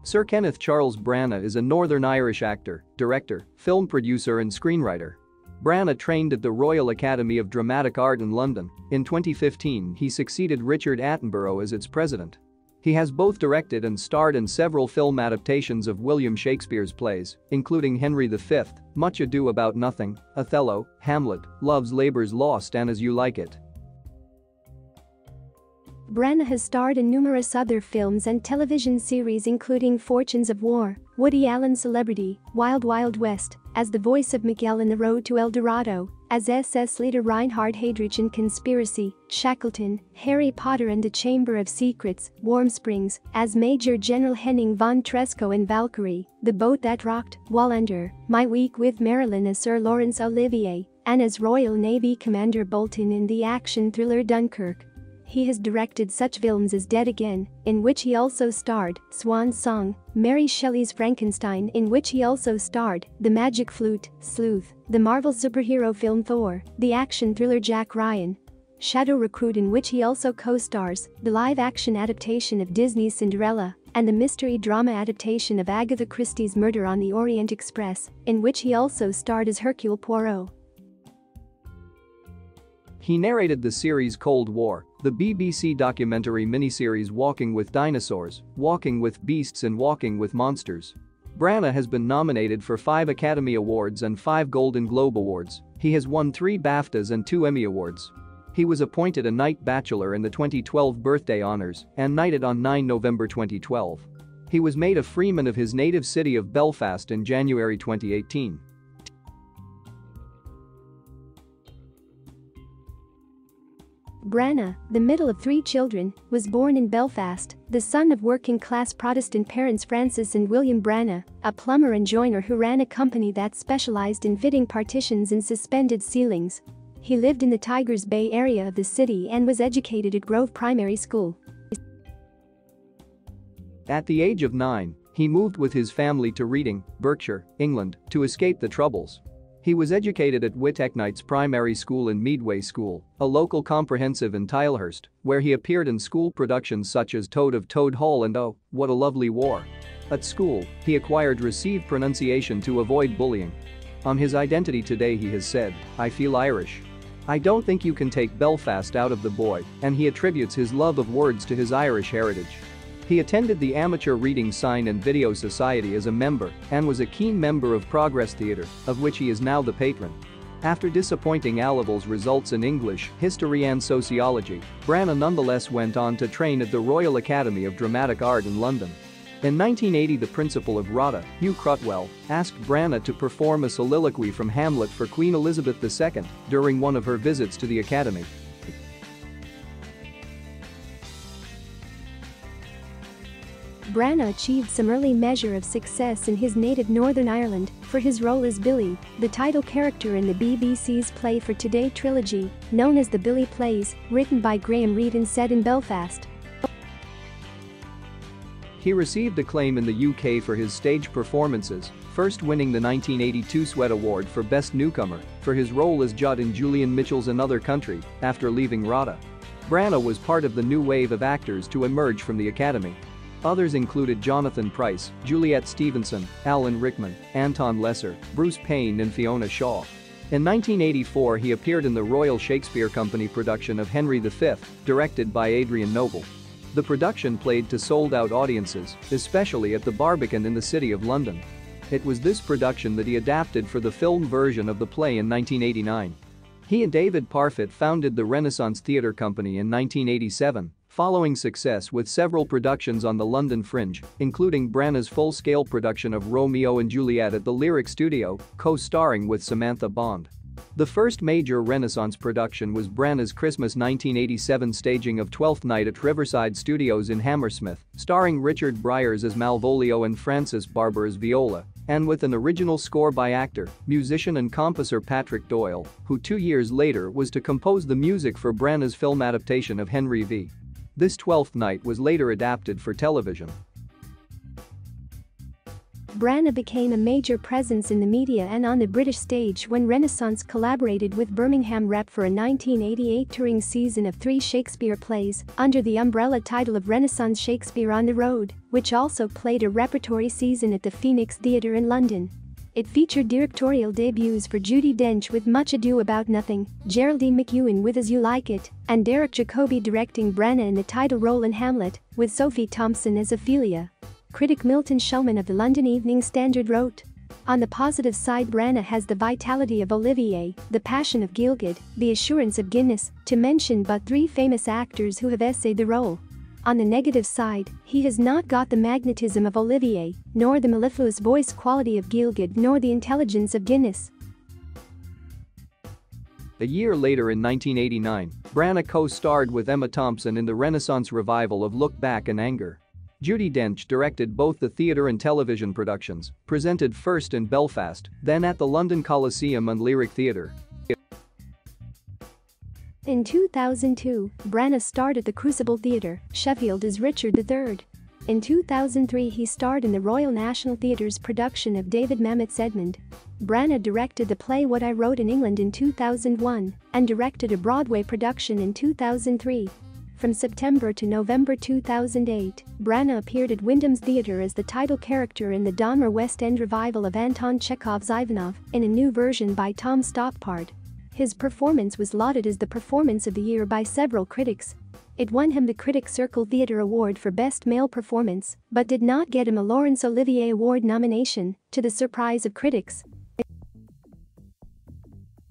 Sir Kenneth Charles Branagh is a Northern Irish actor, director, film producer and screenwriter. Branagh trained at the Royal Academy of Dramatic Art in London. In 2015, he succeeded Richard Attenborough as its president. He has both directed and starred in several film adaptations of William Shakespeare's plays, including Henry V, Much Ado About Nothing, Othello, Hamlet, Love's Labour's Lost and As You Like It. Branagh has starred in numerous other films and television series including Fortunes of War, Woody Allen's Celebrity, Wild Wild West, as the voice of Miguel in The Road to El Dorado, as SS leader Reinhard Heydrich in Conspiracy, Shackleton, Harry Potter and the Chamber of Secrets, Warm Springs, as Major General Henning von Tresco in Valkyrie, The Boat That Rocked, Wallander, My Week with Marilyn as Sir Laurence Olivier, and as Royal Navy Commander Bolton in the action thriller Dunkirk. He has directed such films as Dead Again, in which he also starred, Swan Song, Mary Shelley's Frankenstein in which he also starred, The Magic Flute, Sleuth, the Marvel superhero film Thor, the action thriller Jack Ryan, Shadow Recruit in which he also co-stars, the live-action adaptation of Disney's Cinderella, and the mystery drama adaptation of Agatha Christie's Murder on the Orient Express, in which he also starred as Hercule Poirot. He narrated the series Cold War, the BBC documentary miniseries Walking with Dinosaurs, Walking with Beasts and Walking with Monsters. Branagh has been nominated for 5 Academy Awards and 5 Golden Globe Awards. He has won 3 BAFTAs and 2 Emmy Awards. He was appointed a Knight Bachelor in the 2012 birthday honors and knighted on 9 November 2012. He was made a freeman of his native city of Belfast in January 2018. Branagh, the middle of 3 children, was born in Belfast, the son of working-class Protestant parents Francis and William Branagh, a plumber and joiner who ran a company that specialized in fitting partitions and suspended ceilings. He lived in the Tigers Bay area of the city and was educated at Grove Primary School. At the age of 9, he moved with his family to Reading, Berkshire, England, to escape the Troubles. He was educated at Whiteknights Primary School and Meadway School, a local comprehensive in Tilehurst, where he appeared in school productions such as Toad of Toad Hall and Oh, What a Lovely War. At school, he acquired received pronunciation to avoid bullying. On his identity today he has said, "I feel Irish. I don't think you can take Belfast out of the boy," and he attributes his love of words to his Irish heritage. He attended the Amateur Reading Sign and Video Society as a member and was a keen member of Progress Theatre, of which he is now the patron. After disappointing A-levels results in English, history and sociology, Branagh nonetheless went on to train at the Royal Academy of Dramatic Art in London. In 1980, the principal of RADA, Hugh Crutwell, asked Branagh to perform a soliloquy from Hamlet for Queen Elizabeth II during one of her visits to the Academy. Branagh achieved some early measure of success in his native Northern Ireland for his role as Billy, the title character in the BBC's Play for Today trilogy, known as the Billy Plays, written by Graham Reid and set in Belfast. He received acclaim in the UK for his stage performances, first winning the 1982 Sweat Award for Best Newcomer for his role as Judd in Julian Mitchell's Another Country after leaving RADA. Branagh was part of the new wave of actors to emerge from the Academy. Others included Jonathan Pryce, Juliet Stevenson, Alan Rickman, Anton Lesser, Bruce Payne and Fiona Shaw. In 1984 he appeared in the Royal Shakespeare Company production of Henry V, directed by Adrian Noble. The production played to sold-out audiences, especially at the Barbican in the City of London. It was this production that he adapted for the film version of the play in 1989. He and David Parfitt founded the Renaissance Theatre Company in 1987. Following success with several productions on the London Fringe, including Branagh's full-scale production of Romeo and Juliet at the Lyric Studio, co-starring with Samantha Bond. The first major Renaissance production was Branagh's Christmas 1987 staging of Twelfth Night at Riverside Studios in Hammersmith, starring Richard Briers as Malvolio and Francis Barber as Viola, and with an original score by actor, musician and composer Patrick Doyle, who 2 years later was to compose the music for Branagh's film adaptation of Henry V. This Twelfth Night was later adapted for television. Branagh became a major presence in the media and on the British stage when Renaissance collaborated with Birmingham Rep for a 1988 touring season of 3 Shakespeare plays under the umbrella title of Renaissance Shakespeare on the Road, which also played a repertory season at the Phoenix Theatre in London. It featured directorial debuts for Judi Dench with Much Ado About Nothing, Geraldine McEwen with As You Like It, and Derek Jacobi directing Branagh in the title role in Hamlet, with Sophie Thompson as Ophelia. Critic Milton Shulman of the London Evening Standard wrote, "On the positive side, Branagh has the vitality of Olivier, the passion of Gielgud, the assurance of Guinness, to mention but 3 famous actors who have essayed the role. On the negative side, he has not got the magnetism of Olivier, nor the mellifluous voice quality of Gielgud, nor the intelligence of Guinness." A year later in 1989, Branagh co-starred with Emma Thompson in the Renaissance revival of Look Back in Anger. Judi Dench directed both the theatre and television productions, presented first in Belfast, then at the London Coliseum and Lyric Theatre. In 2002, Branagh starred at the Crucible Theatre, Sheffield as Richard III. In 2003 he starred in the Royal National Theatre's production of David Mamet's Edmund. Branagh directed the play What I Wrote in England in 2001 and directed a Broadway production in 2003. From September to November 2008, Branagh appeared at Wyndham's Theatre as the title character in the Donmar West End revival of Anton Chekhov's Ivanov, in a new version by Tom Stoppard. His performance was lauded as the performance of the year by several critics. It won him the Critics' Circle Theatre Award for Best Male Performance, but did not get him a Laurence Olivier Award nomination, to the surprise of critics.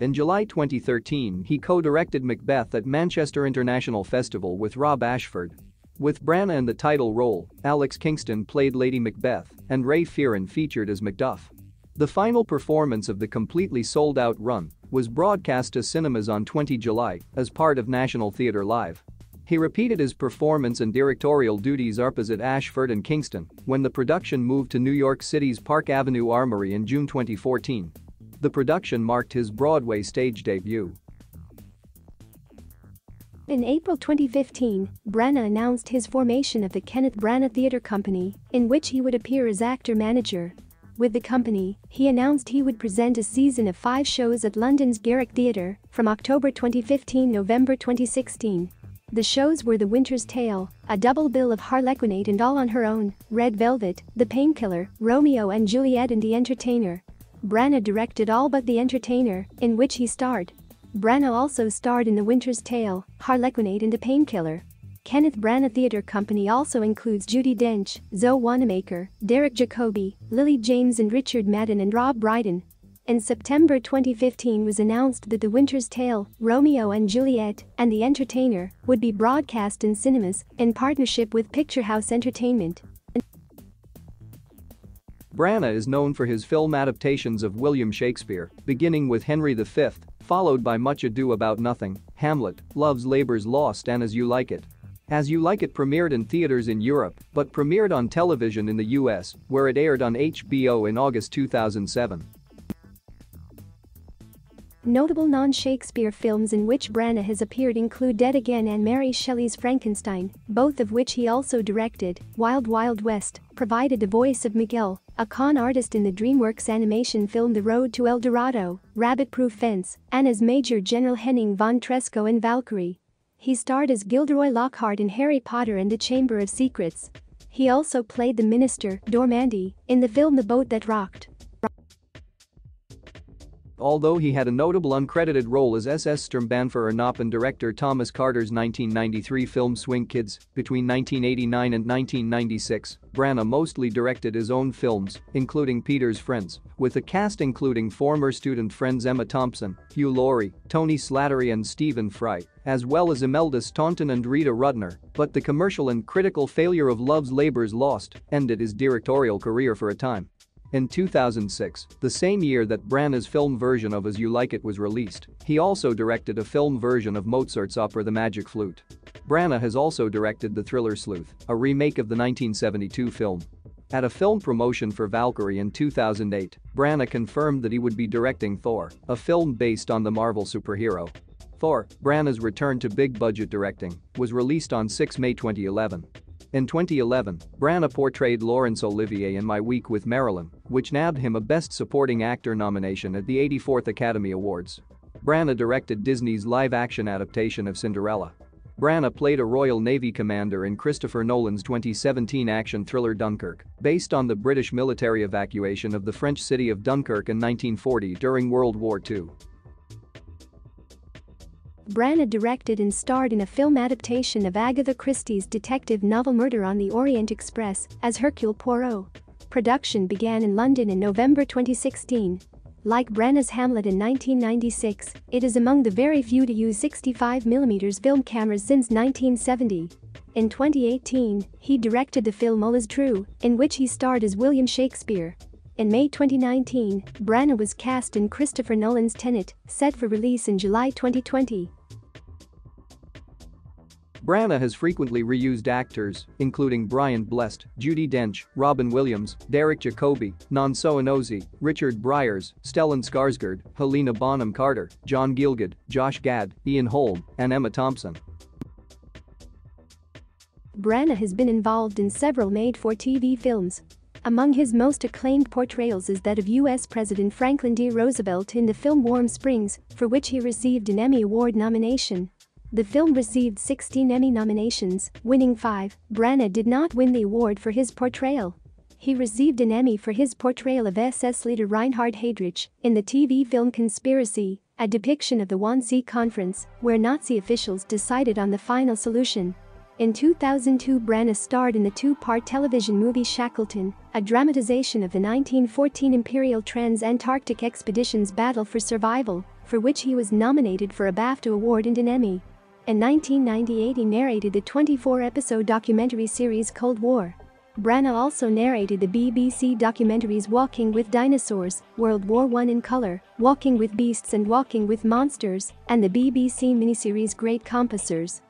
In July 2013, he co-directed Macbeth at Manchester International Festival with Rob Ashford. With Branagh in the title role, Alex Kingston played Lady Macbeth, and Ray Fearon featured as Macduff. The final performance of the completely sold-out run was broadcast to cinemas on 20 July as part of National Theatre Live. He repeated his performance and directorial duties opposite Ashford and Kingston when the production moved to New York City's Park Avenue Armory in June 2014. The production marked his Broadway stage debut. In April 2015, Branagh announced his formation of the Kenneth Branagh Theatre Company, in which he would appear as actor-manager. With the company, he announced he would present a season of 5 shows at London's Garrick Theatre from October 2015 to November 2016. The shows were The Winter's Tale, a double bill of Harlequinade and All on Her Own, Red Velvet, The Painkiller, Romeo and Juliet and The Entertainer. Branagh directed all but The Entertainer, in which he starred. Branagh also starred in The Winter's Tale, Harlequinade and The Painkiller. Kenneth Branagh Theatre Company also includes Judi Dench, Zoe Wanamaker, Derek Jacobi, Lily James and Richard Madden and Rob Brydon. In September 2015 was announced that The Winter's Tale, Romeo and Juliet, and The Entertainer would be broadcast in cinemas in partnership with Picture House Entertainment. Branagh is known for his film adaptations of William Shakespeare, beginning with Henry V, followed by Much Ado About Nothing, Hamlet, Love's Labour's Lost and As You Like It. As You Like It premiered in theaters in Europe, but premiered on television in the US, where it aired on HBO in August 2007. Notable non-Shakespeare films in which Branagh has appeared include Dead Again and Mary Shelley's Frankenstein, both of which he also directed. Wild Wild West provided the voice of Miguel, a con artist in the DreamWorks animation film The Road to El Dorado, Rabbit-Proof Fence, and as Major General Henning von Tresco in Valkyrie. He starred as Gilderoy Lockhart in Harry Potter and the Chamber of Secrets. He also played the minister, Dormandy, in the film The Boat That Rocked. Although he had a notable uncredited role as SS Sturmbannführer Knopp in director Thomas Carter's 1993 film Swing Kids, between 1989 and 1996, Branagh mostly directed his own films, including Peter's Friends, with a cast including former student friends Emma Thompson, Hugh Laurie, Tony Slattery and Stephen Fry, as well as Imelda Staunton and Rita Rudner, but the commercial and critical failure of Love's Labour's Lost ended his directorial career for a time. In 2006, the same year that Branagh's film version of As You Like It was released, he also directed a film version of Mozart's opera The Magic Flute. Branagh has also directed The Thriller Sleuth, a remake of the 1972 film. At a film promotion for Valkyrie in 2008, Branagh confirmed that he would be directing Thor, a film based on the Marvel superhero. Thor, Branagh's return to big-budget directing, was released on 6 May 2011. In 2011, Branagh portrayed Laurence Olivier in My Week with Marilyn, which nabbed him a Best Supporting Actor nomination at the 84th Academy Awards. Branagh directed Disney's live-action adaptation of Cinderella. Branagh played a Royal Navy commander in Christopher Nolan's 2017 action thriller Dunkirk, based on the British military evacuation of the French city of Dunkirk in 1940 during World War II. Branagh directed and starred in a film adaptation of Agatha Christie's detective novel Murder on the Orient Express as Hercule Poirot. Production began in London in November 2016. Like Branagh's Hamlet in 1996, it is among the very few to use 65mm film cameras since 1970. In 2018, he directed the film All Is True, in which he starred as William Shakespeare. In May 2019, Branagh was cast in Christopher Nolan's Tenet, set for release in July 2020. Branagh has frequently reused actors, including Brian Blessed, Judi Dench, Robin Williams, Derek Jacobi, Nonso Anozie, Richard Briers, Stellan Skarsgård, Helena Bonham Carter, John Gielgud, Josh Gad, Ian Holm, and Emma Thompson. Branagh has been involved in several made-for-TV films. Among his most acclaimed portrayals is that of U.S. President Franklin D. Roosevelt in the film Warm Springs, for which he received an Emmy Award nomination. The film received 16 Emmy nominations, winning 5. Branagh did not win the award for his portrayal. He received an Emmy for his portrayal of SS leader Reinhard Heydrich in the TV film Conspiracy, a depiction of the Wannsee Conference, where Nazi officials decided on the final solution. In 2002, Branagh starred in the two-part television movie Shackleton, a dramatization of the 1914 Imperial Trans-Antarctic Expedition's battle for survival, for which he was nominated for a BAFTA award and an Emmy. In 1998, he narrated the 24-episode documentary series Cold War. Branagh also narrated the BBC documentaries Walking with Dinosaurs, World War I in Color, Walking with Beasts and Walking with Monsters, and the BBC miniseries Great Compassers.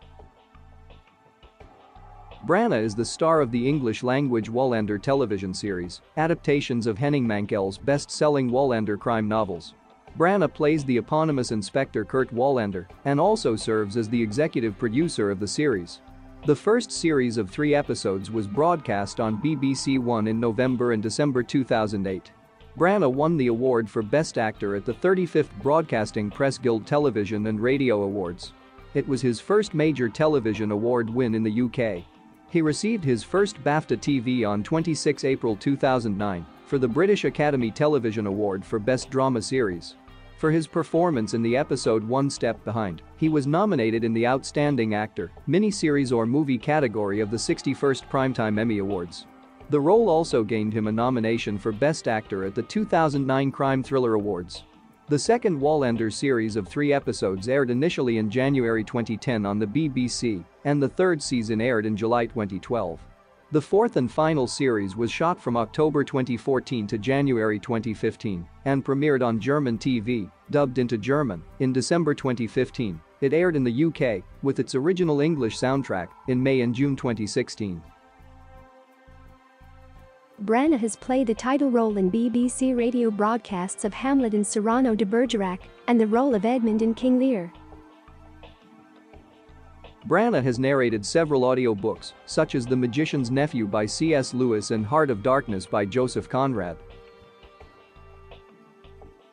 Branagh is the star of the English-language Wallander television series, adaptations of Henning Mankell's best-selling Wallander crime novels. Branagh plays the eponymous Inspector Kurt Wallander and also serves as the executive producer of the series. The first series of 3 episodes was broadcast on BBC One in November and December 2008. Branagh won the award for Best Actor at the 35th Broadcasting Press Guild Television and Radio Awards. It was his first major television award win in the UK. He received his first BAFTA TV on 26 April 2009 for the British Academy Television Award for Best Drama Series. For his performance in the episode One Step Behind, he was nominated in the Outstanding Actor, Miniseries or Movie category of the 61st Primetime Emmy Awards. The role also gained him a nomination for Best Actor at the 2009 Crime Thriller Awards. The second Wallander series of 3 episodes aired initially in January 2010 on the BBC, and the third season aired in July 2012. The fourth and final series was shot from October 2014 to January 2015 and premiered on German TV, dubbed into German, in December 2015. It aired in the UK, with its original English soundtrack, in May and June 2016. Branagh has played the title role in BBC radio broadcasts of Hamlet in Cyrano de Bergerac and the role of Edmund in King Lear. Branagh has narrated several audiobooks, such as The Magician's Nephew by C.S. Lewis and Heart of Darkness by Joseph Conrad.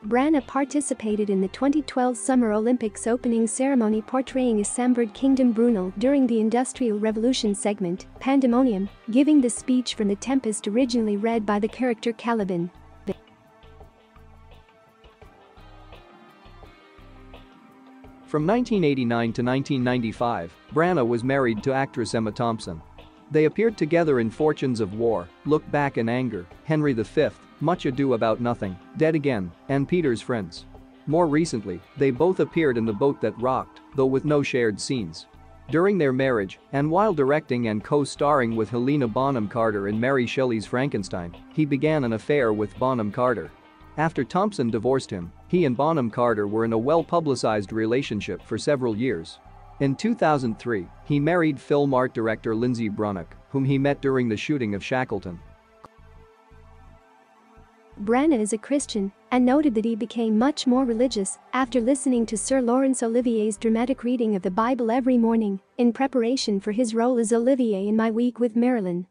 Branagh participated in the 2012 Summer Olympics opening ceremony portraying Assembled Kingdom Brunel during the Industrial Revolution segment, Pandemonium, giving the speech from The Tempest originally read by the character Caliban. From 1989 to 1995, Branagh was married to actress Emma Thompson. They appeared together in Fortunes of War, Look Back in Anger, Henry V, Much Ado About Nothing, Dead Again, and Peter's Friends. More recently, they both appeared in The Boat That Rocked, though with no shared scenes. During their marriage, and while directing and co-starring with Helena Bonham Carter in Mary Shelley's Frankenstein, he began an affair with Bonham Carter. After Thompson divorced him, he and Bonham Carter were in a well-publicized relationship for several years. In 2003, he married film art director Lindsay Brunnock, whom he met during the shooting of Shackleton. Branagh is a Christian and noted that he became much more religious after listening to Sir Laurence Olivier's dramatic reading of the Bible every morning in preparation for his role as Olivier in My Week with Marilyn.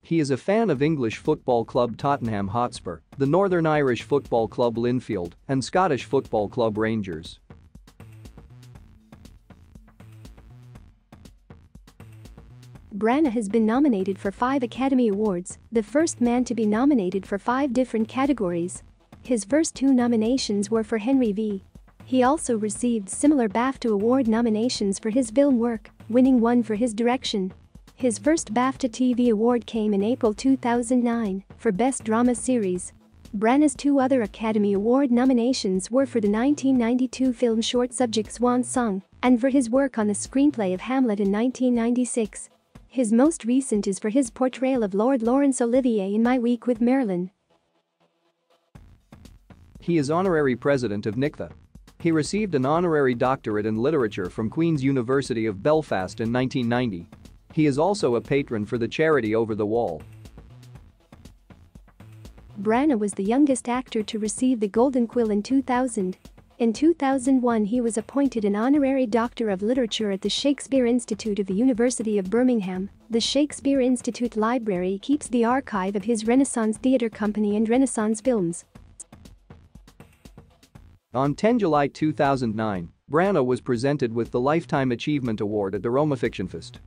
He is a fan of English football club Tottenham Hotspur, the Northern Irish football club Linfield, and Scottish football club Rangers. Branagh has been nominated for 5 Academy Awards, the first man to be nominated for 5 different categories. His first 2 nominations were for Henry V. He also received similar BAFTA Award nominations for his film work, winning one for his direction. His first BAFTA TV award came in April 2009 for Best Drama Series. Branagh's 2 other Academy Award nominations were for the 1992 film short subject Swan Song and for his work on the screenplay of Hamlet in 1996. His most recent is for his portrayal of Lord Laurence Olivier in My Week with Marilyn. He is honorary president of NICTA. He received an honorary doctorate in literature from Queen's University of Belfast in 1990. He is also a patron for the charity Over the Wall. Branagh was the youngest actor to receive the Golden Quill in 2000. In 2001 he was appointed an honorary Doctor of Literature at the Shakespeare Institute of the University of Birmingham. The Shakespeare Institute Library keeps the archive of his Renaissance Theatre Company and Renaissance films. On 10 July 2009, Branagh was presented with the Lifetime Achievement Award at the Roma Fiction Fest.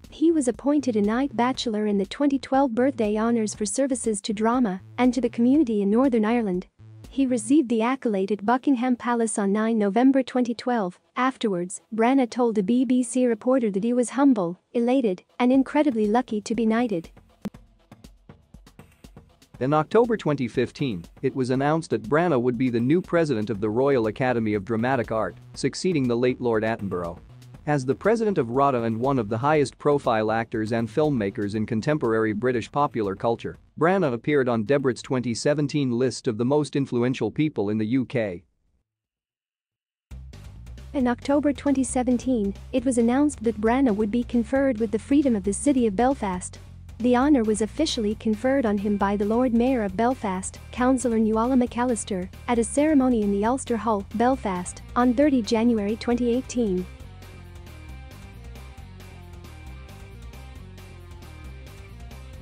He was appointed a Knight Bachelor in the 2012 Birthday Honours for services to drama and to the community in Northern Ireland. He received the accolade at Buckingham Palace on 9 November 2012. Afterwards, Branagh told a BBC reporter that he was humble, elated, and incredibly lucky to be knighted. In October 2015, it was announced that Branagh would be the new president of the Royal Academy of Dramatic Art, succeeding the late Lord Attenborough. As the president of RADA and one of the highest-profile actors and filmmakers in contemporary British popular culture, Branagh appeared on Debrow's 2017 list of the most influential people in the UK. In October 2017, it was announced that Branagh would be conferred with the Freedom of the City of Belfast. The honour was officially conferred on him by the Lord Mayor of Belfast, Councillor Nuala McAllister, at a ceremony in the Ulster Hall, Belfast, on 30 January 2018.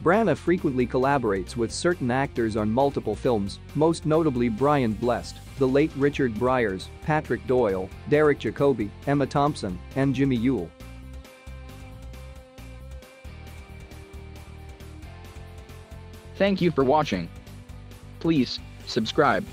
Branagh frequently collaborates with certain actors on multiple films, most notably Brian Blessed, the late Richard Briers, Patrick Doyle, Derek Jacobi, Emma Thompson, and Jimmy Yule. Thank you for watching. Please subscribe.